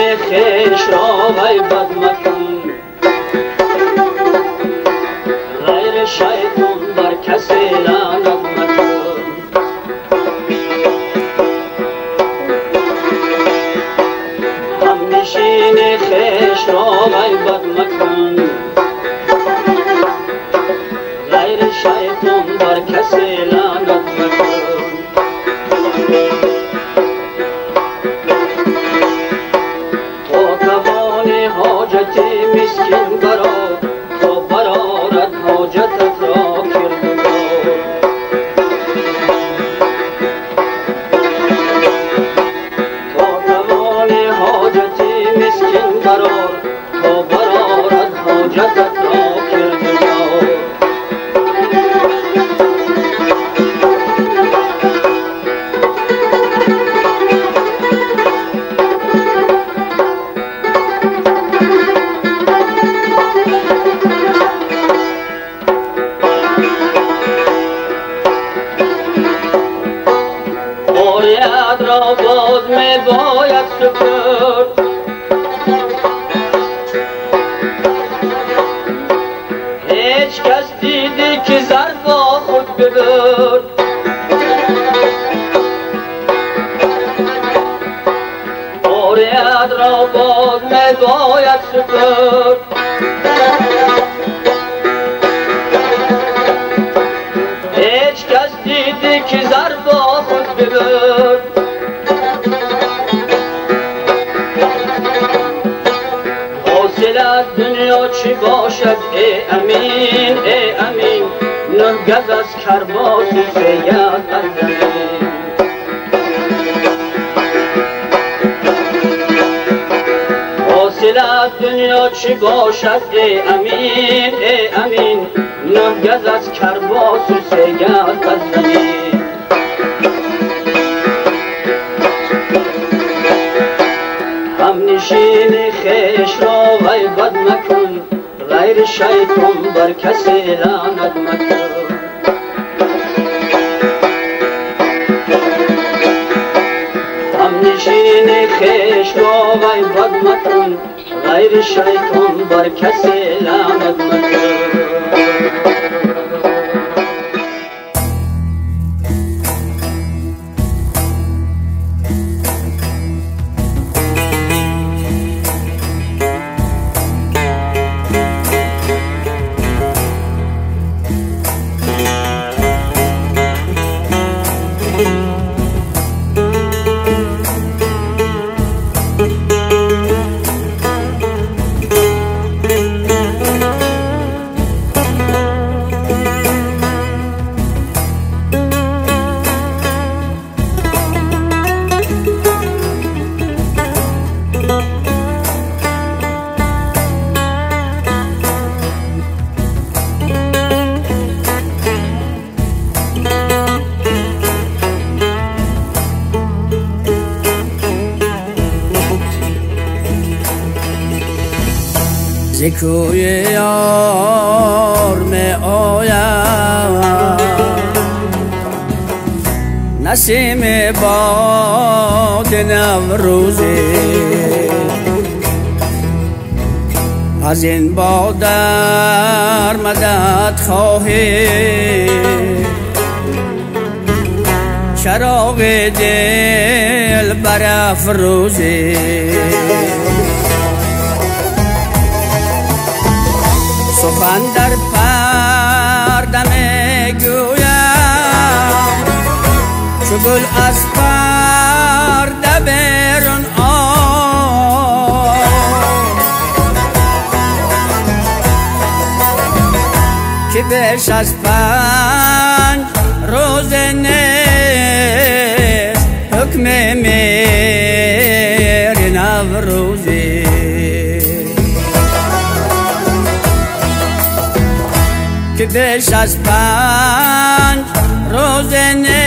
همنشین خویش را غیبت مکن، غیر شیطان بر کسی لعنت مکن. همنشین خویش را غیبت مکن، غیر شیطان بر کسی لعنت مکن. حاجتی مسکین برا تا برارد حاجتت را کردگار. تا توان حاجتی مسکین برا تا برارد حاجتت را کردگار. باید را باز می باید سپرد، هیچ کس دیدی که زر با خود ببرد. باید را باز می باید سپرد، هیچ کس دیدی که زر با خود ببرد. حاصل از دنیا چی باشد ای امین ای امین، نه گز از کرباس سید از زمین. حاصل از دنیا چی باشد ای امین ای امین، نه گز از کرباس سید از زمین. همنشین خویش را غیبت مکن، غیر شیطان بر کسی لعنت مکن. همنشین خویش را غیبت مکن، غیر شیطان بر کسی لعنت مکن. زکوی یار می آید نسیم باد نوروزی، از این باد در مدد خواهی چراغ دل برافروزی. سخن در پرده میگویم چو گل از پرده بیرون آی، که بیش از 5 روز نیست حکم میر نوروزی. که بیش از 5 روز نیست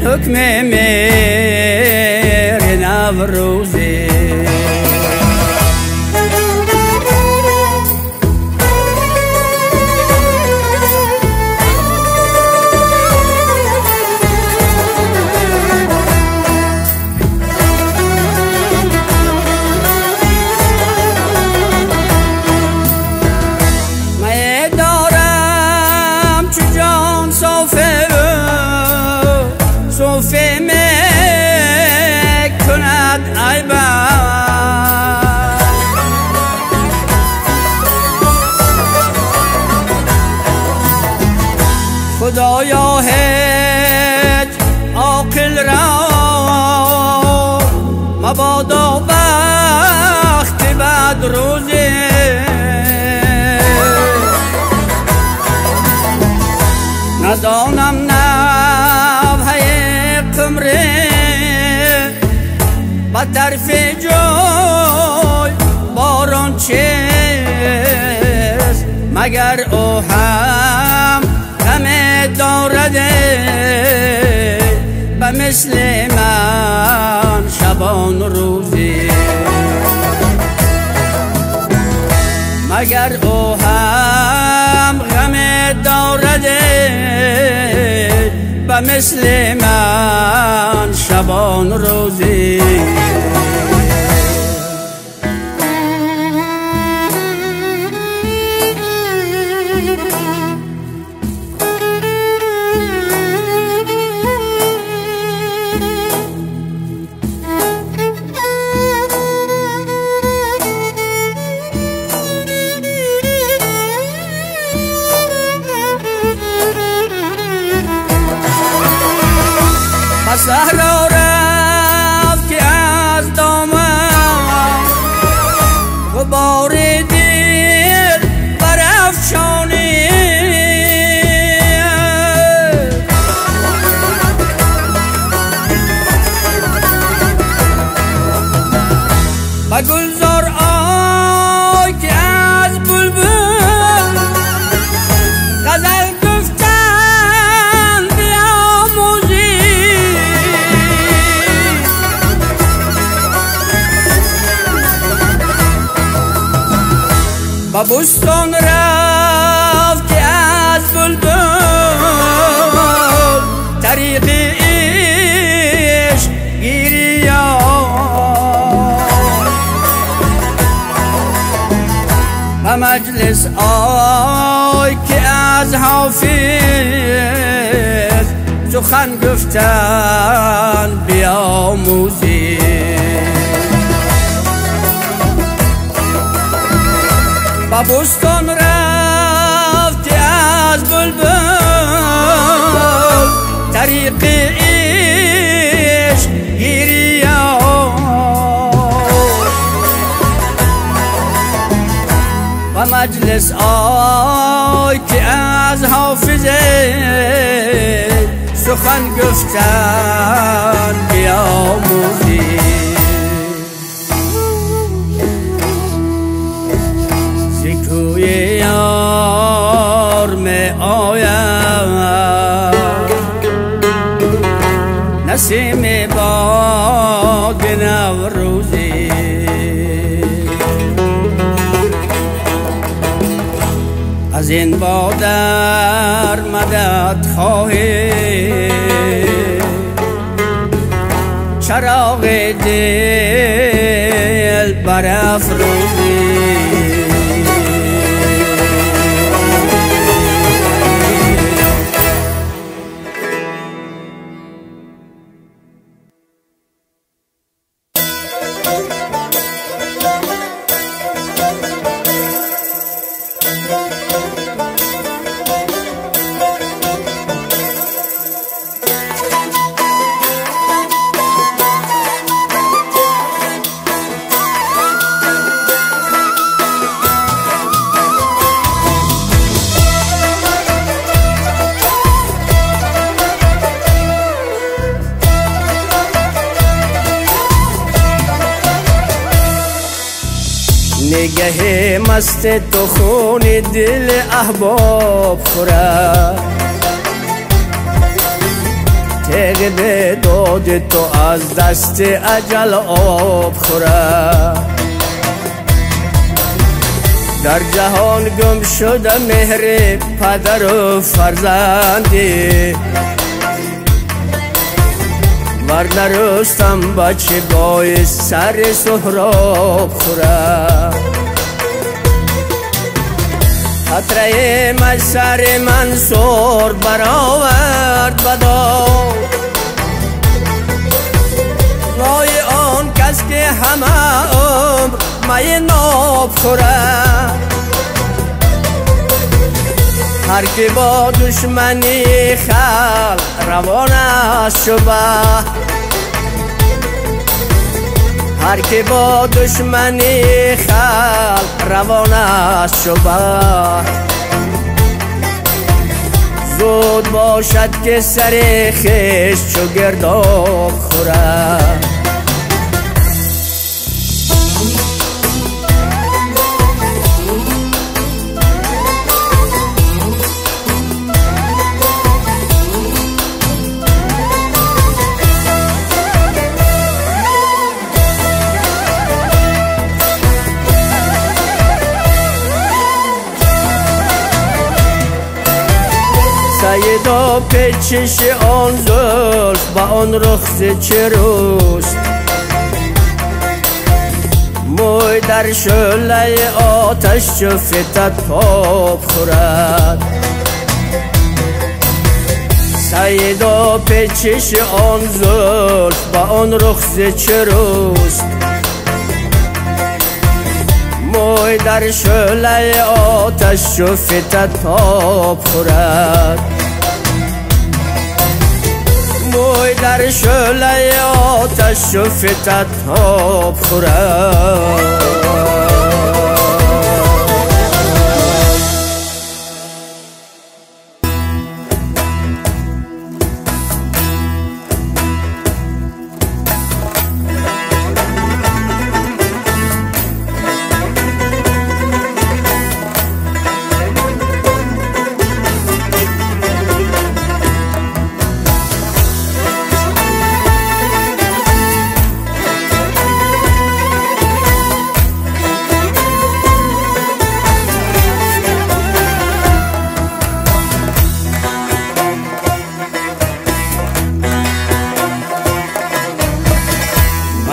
حکم میر نوروزی. مبادا وقت بعد روزه ندانم نوحه قمره با طرف جای باران چیست مگر او هم غم دارده به مثل من شبان روزی مگر او هم غم دارده به مثل من شبان روزی صحرا رفت که از دامن غبار دل برافشانی و گلزار آی که از بلبل غزل با بستان رفت که از بلبل طریق عشق گیری و مجلس آی که از حافظ سخن گفتن بیاموزی با بستان رفت از بلبل طریق عشق گیری و مجلس آی که از حافظه سخن گفتن بیاموزی کوی یار می آید نسیم باد نوروزی از این بادر مدد خواهی چراغ دل برافروزی نگه مست تو خون دل احباب خورد تیغ به داد تو از دست اجل آب خورد در جهان گم شده مهر پدر و فرزندی ورنه رستم بچه بای سر سهراب خورد خطره مش سر منصور برآورد بداد وای آن کس که همه عمر می ناب خورد هر که با دشمنی خلق روان است شبه هر که با دشمنی خلق روان است چو بحر زود باشد که سر خویش چو گرداب خورد سیدا پیچش آن زلف با آن رخ چه روست موی در شعله آتش چو فتد تاب خورد سیدا پیچش آن زلف با آن رخ چه روست موی در شعله آتش چو فتد تاب خورد موی در شعله آتش چو فتد تاب خورد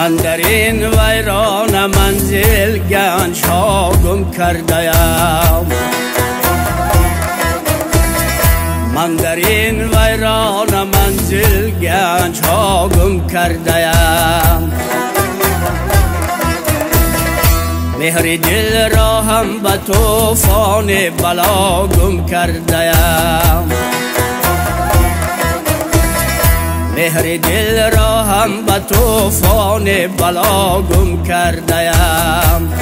من در این ویران منزل گنج ها گم کرده‌ام من در این ویران منزل گنج ها گم کرده‌ام مهر دل را هم به طوفان بلا گم کرده‌ام مهر دل را هم به طوفان بلا گم کرده‌ام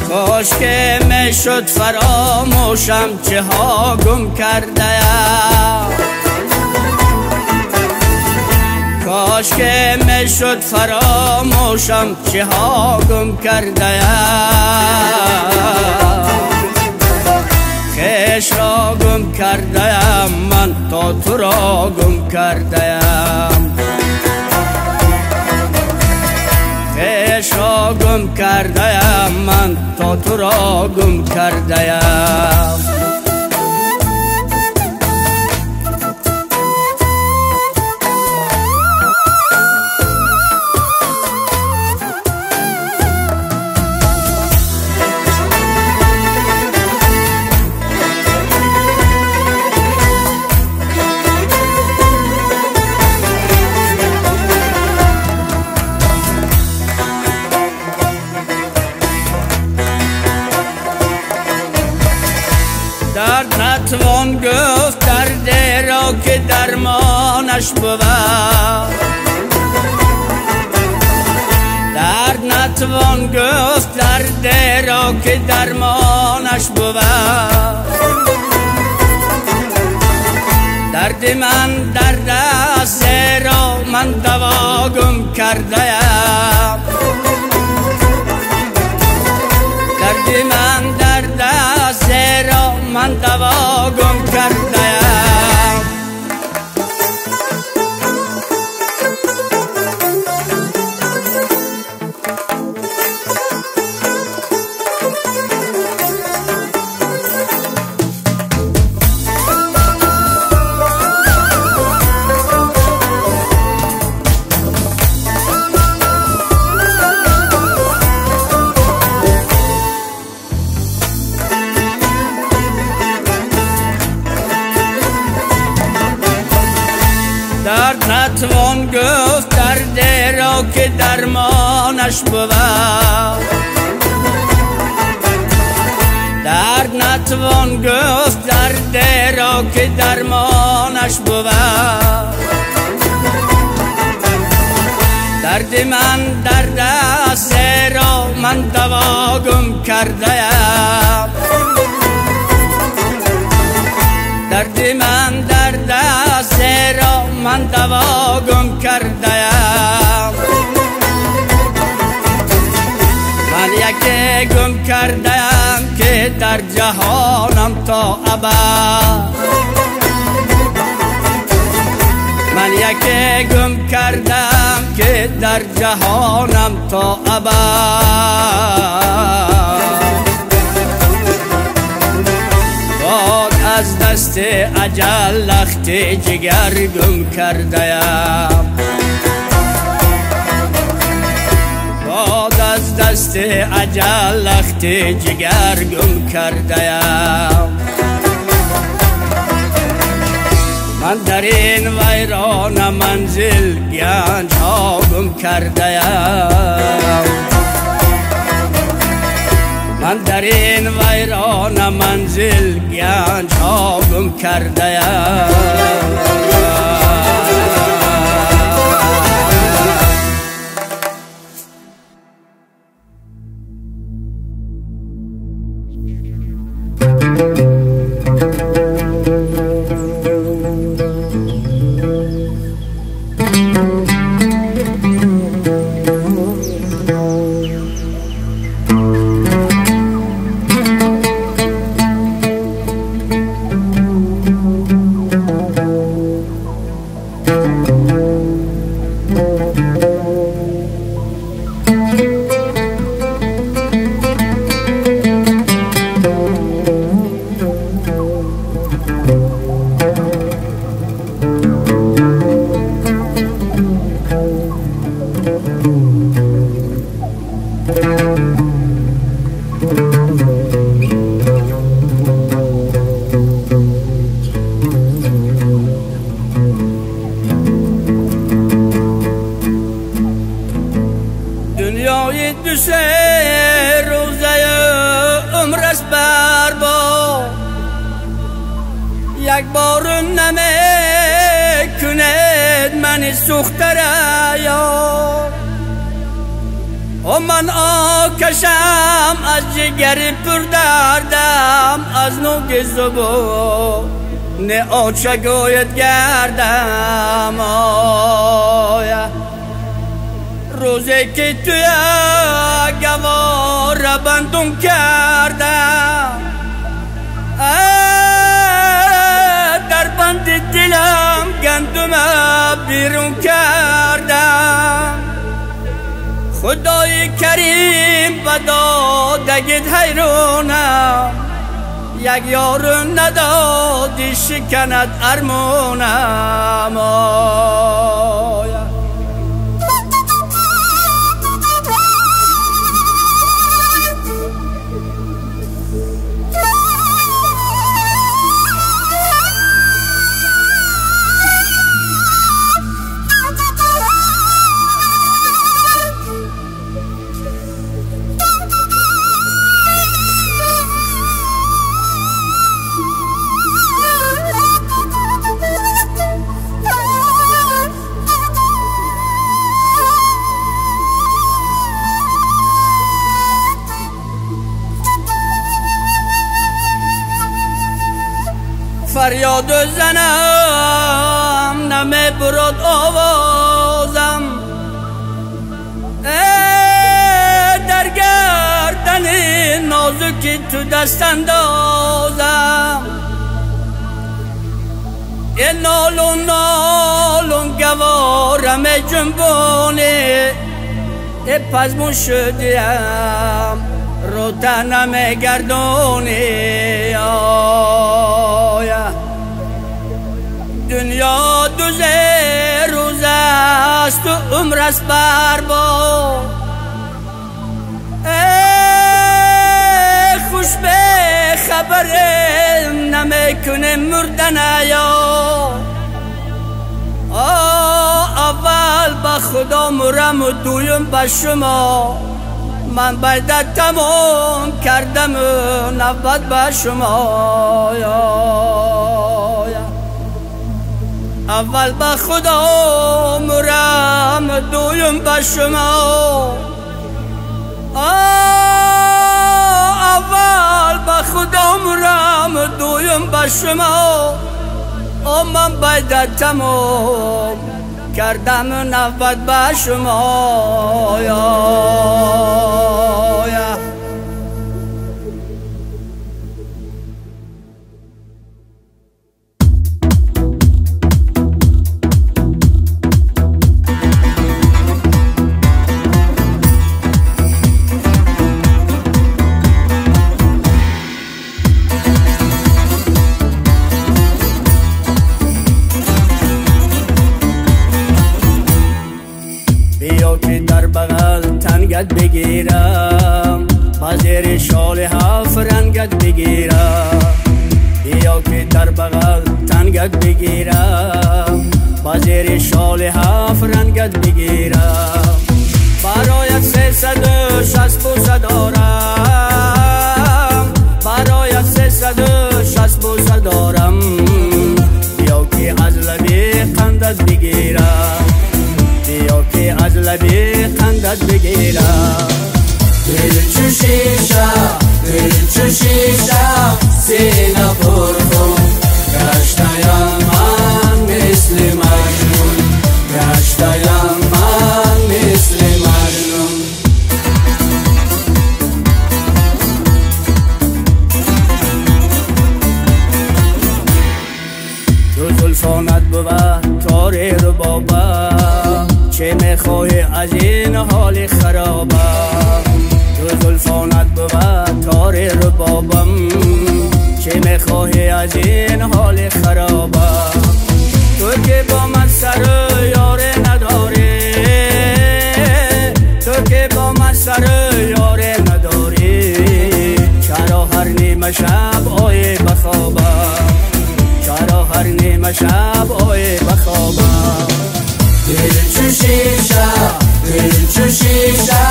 کاش که میشد فراموشم چه ها گم کرده‌ام کاش که میشد فراموشم چه ها گم کرده‌ام خویش را گم کرده‌ام من تا تو را گم کرده‌ام خویش را گم کرده‌ام من تا تو را گم کرده‌ام درد نتوان گفت درد را که درمانش بود درد نتوان گفت درد را که درمانش بود درد من درد است زیرا من دوا گم کرده‌ام درد من درد است زیرا من دوا گم کرده‌ام درد نتوان گفت درد را که درمانش بود درد نتوان گفت درد را که درمانش بود درد من درد است زیرا من دوا گم کرده‌ام. درد من درد است زیرا من دوا گم کرده‌ام. من یکی گم کرده‌ام که در جهانم تا ابد. من یکی گم کردم که در جهانم تا ابد. باد از دست اجل لخت جگر گم کرده‌ام. باد از دست اجل لخت جگر گم کرده‌ام. من در این ویران منزل گنج ها گم کرده‌ام. من در این ویران منزل گنج ها گم کرده‌ام. دنیای دو سه روزه عمر است برباد. یک بار نمیکند من سوخته را یار. و من آکشم از جگر پر دردم، از نوک زبان نه آچه گوید گردم. روزی که توی گوار بندون کردم، در بند دلم گندم بیرون کردم. خدای کریم بدادگید حیرونم، یک یار ندادی شکند ارمونم. فریاد زنم نمی برد آوازم، در گردن نازکی تو دست اندازم. این نالون نالون گوارم جنبونه، پزمون شدیم رو تنم گردونه. دنیا دوزه روز است و عمر است برباد. خوش به خبر نمیکنه مردن یا اول با خدا مرم و دویم با شما. من باید تمام کردم نوبت با شما. اول به خدا مرم دویم به شما اول به خدا مرم دویم به شما من باید تمام کردم نوبت به شما بیا که در بغل تنگت بگیرم با زیر شال هفت رنگت بگیرم بیا که در بغل تنگت بگیرم با زیر شال هفت رنگت بگیرم برایت 360 بوسه دارم برایت 360 بوسه دارم بیا که از لبی قندت بگیرم بیا که از لبی قندت بگیرم دل چو شیشه دل چو شیشه سینه پر کن گشتایم من مثل مجنون گشتایم من مثل مجنون تو زلفانت بود تار ربابه چه میخواهی از این حال خرابه تو زلفانت بود تار ربابم چه میخواهی از این حال خرابه تو که با من سر یاره نداری تو که با من سر یاره نداری چرا هر نیمه شب آیی بخوابم چرا هر نیمه شب آیی بخوابم دل چو شیشه دل چو شیشه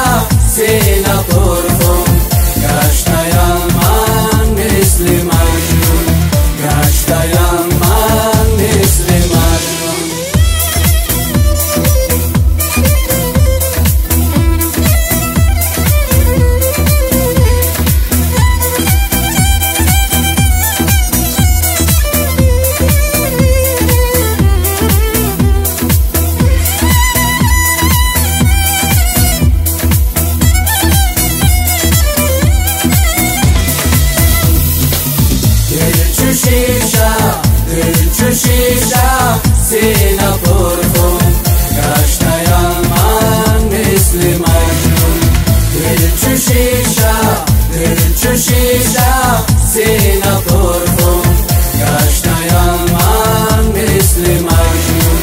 سینه پر کن گشتایم من مثل مجنون گشتایم من مثل مجنون شیشه سینه پر کن گشتایم من مثل مجنون دل چو شیشه دل چو شیشه سینه پر کن گشتایم من مثل مجنون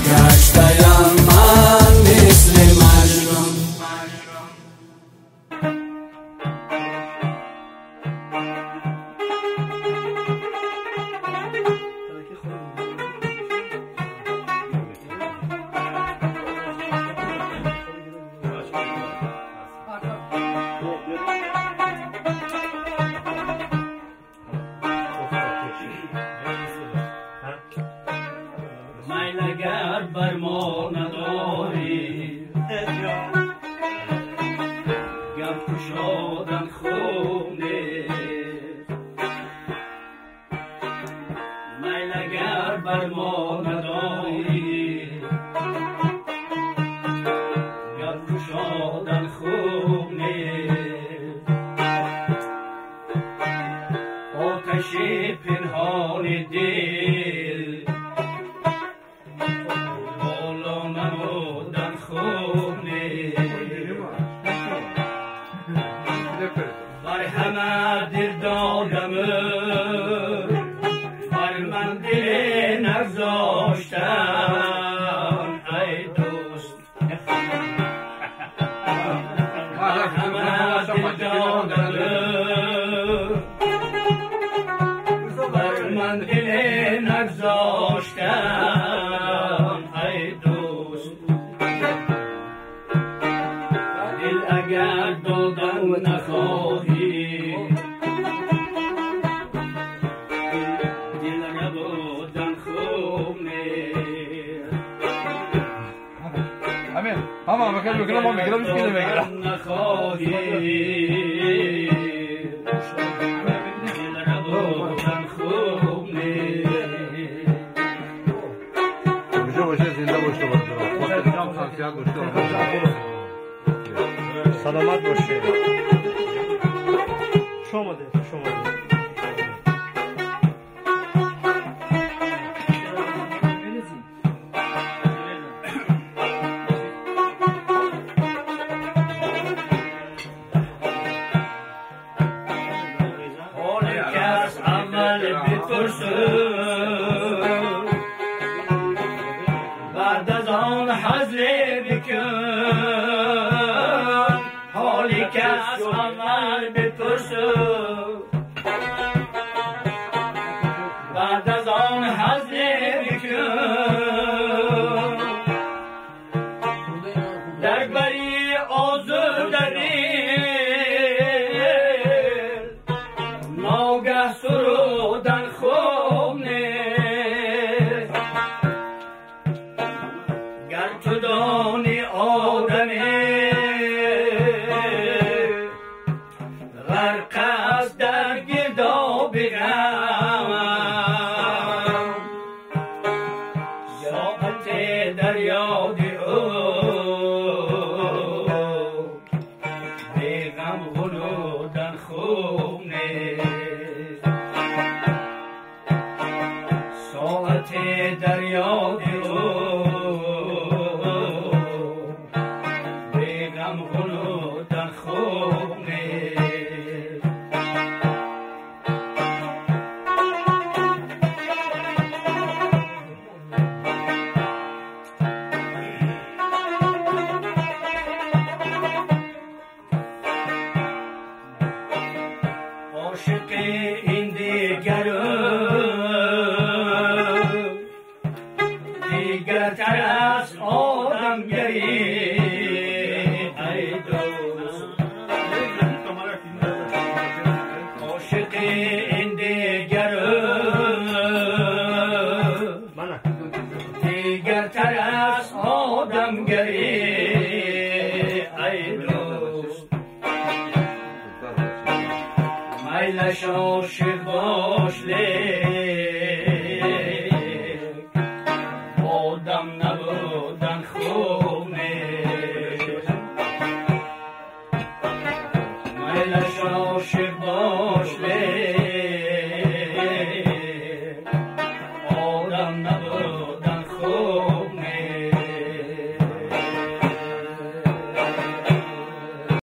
گشتایم من مثل مجنون میل اگر بر ما نداری گپ گشادن خوب نیست میل اگر بر ما نداری گپ گشادن خوب نیست آتش پنهان دل همه مکن میکنم ما میگیرم هیچ کی نمیگیرم باشه زنده باشه برادر خاصیت باشه سلامت باشه شما ده بعد از آن حضر بکن حالی که از عمل بپرسو بعد از آن حضر بکن در بری آزردری ناگه سرودن خوب نیست گر تو دانی آدمی غرق است در گرداب غم ساعت در یاد او بی غم غنودن خوب نیست ساعت در یاد او بی غم غنودن خوب نیست عاشق این دیگرتر از آدمگری ای دوست عاشق این دیگرتر از آدمگری ای دوست میلش عاشق باش لیک آدم نبودن خوب نیست میلش عاشق باش